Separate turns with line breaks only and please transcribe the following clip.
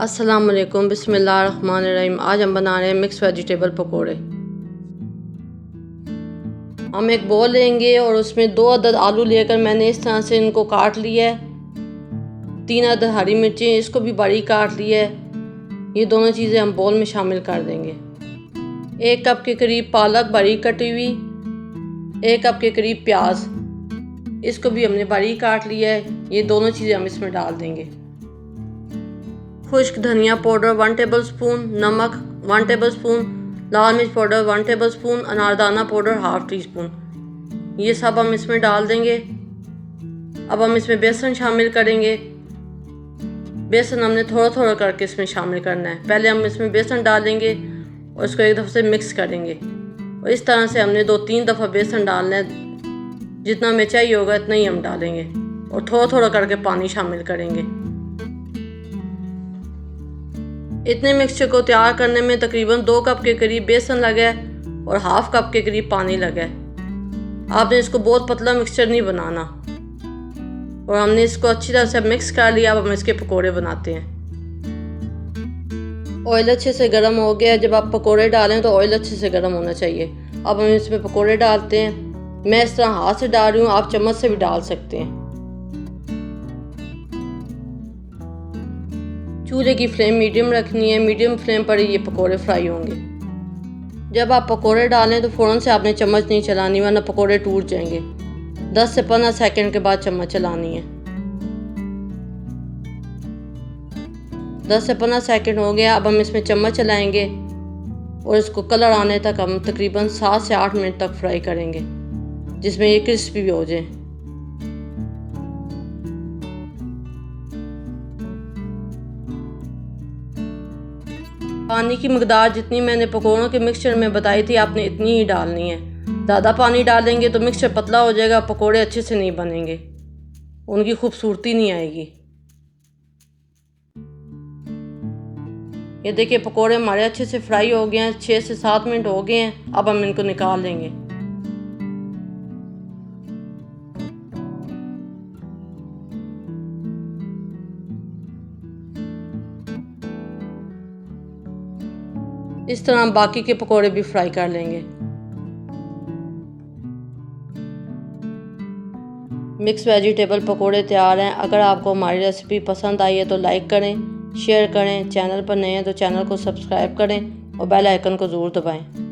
अस्सलाम वालेकुम, बिस्मिल्लाहिर्रहमानिर्रहीम। आज हम बना रहे हैं मिक्स वेजिटेबल पकोड़े। हम एक बोल लेंगे और उसमें 2 अदद आलू लेकर मैंने इस तरह से इनको काट लिया है। 3 अदद हरी मिर्चें, इसको भी बारीक काट लिया है। ये दोनों चीज़ें हम बोल में शामिल कर देंगे। 1 कप के करीब पालक बारीक कटी हुई, 1 कप के करीब प्याज, इसको भी हमने बारीक काट लिया है। ये दोनों चीज़ें हम इसमें डाल देंगे। खुश्क धनिया पाउडर 1 टेबलस्पून, नमक 1 टेबलस्पून, लाल मिर्च पाउडर 1 टेबलस्पून, अनारदाना पाउडर ½ टीस्पून, ये सब हम इसमें डाल देंगे। अब हम इसमें बेसन शामिल करेंगे। बेसन हमने थोड़ा थोड़ा करके इसमें शामिल करना है। पहले हम इसमें बेसन डालेंगे और इसको एक दफ़ा से मिक्स करेंगे और इस तरह से हमने 2-3 दफ़ा बेसन डालना है। जितना हमें चाहिए होगा इतना ही हम डालेंगे और थोड़ा थोड़ा करके पानी शामिल करेंगे। इतने मिक्सचर को तैयार करने में तकरीबन 2 कप के करीब बेसन लगा है और ½ कप के करीब पानी लगा है। आपने इसको बहुत पतला मिक्सचर नहीं बनाना। और हमने इसको अच्छी तरह से मिक्स कर लिया। अब हम इसके पकोड़े बनाते हैं। ऑयल अच्छे से गर्म हो गया। जब आप पकोड़े डालें तो ऑयल अच्छे से गर्म होना चाहिए। अब हम इसमें पकोड़े डालते हैं। मैं इस तरह हाथ से डाल रही हूँ, आप चम्मच से भी डाल सकते हैं। चूल्हे की फ्लेम मीडियम रखनी है। मीडियम फ्लेम पर ही ये पकोड़े फ्राई होंगे। जब आप पकोड़े डालें तो फ़ौरन से आपने चम्मच नहीं चलानी, वरना पकोड़े टूट जाएंगे। 10 से 15 सेकंड के बाद चम्मच चलानी है। 10 से 15 सेकंड हो गया। अब हम इसमें चम्मच चलाएंगे और इसको कलर आने तक हम तकरीबन 7 से 8 मिनट तक फ्राई करेंगे, जिसमें ये क्रिस्पी भी हो जाए। पानी की मकदार जितनी मैंने पकौड़ों के मिक्सचर में बताई थी, आपने इतनी ही डालनी है। ज़्यादा पानी डालेंगे तो मिक्सचर पतला हो जाएगा, पकोड़े अच्छे से नहीं बनेंगे, उनकी खूबसूरती नहीं आएगी। ये देखिए पकोड़े हमारे अच्छे से फ्राई हो गए हैं। 6 से 7 मिनट हो गए हैं। अब हम इनको निकाल लेंगे। इस तरह हम बाकी के पकोड़े भी फ्राई कर लेंगे। मिक्स वेजिटेबल पकोड़े तैयार हैं। अगर आपको हमारी रेसिपी पसंद आई है तो लाइक करें, शेयर करें। चैनल पर नए हैं तो चैनल को सब्सक्राइब करें और बेल आइकन को ज़रूर दबाएं।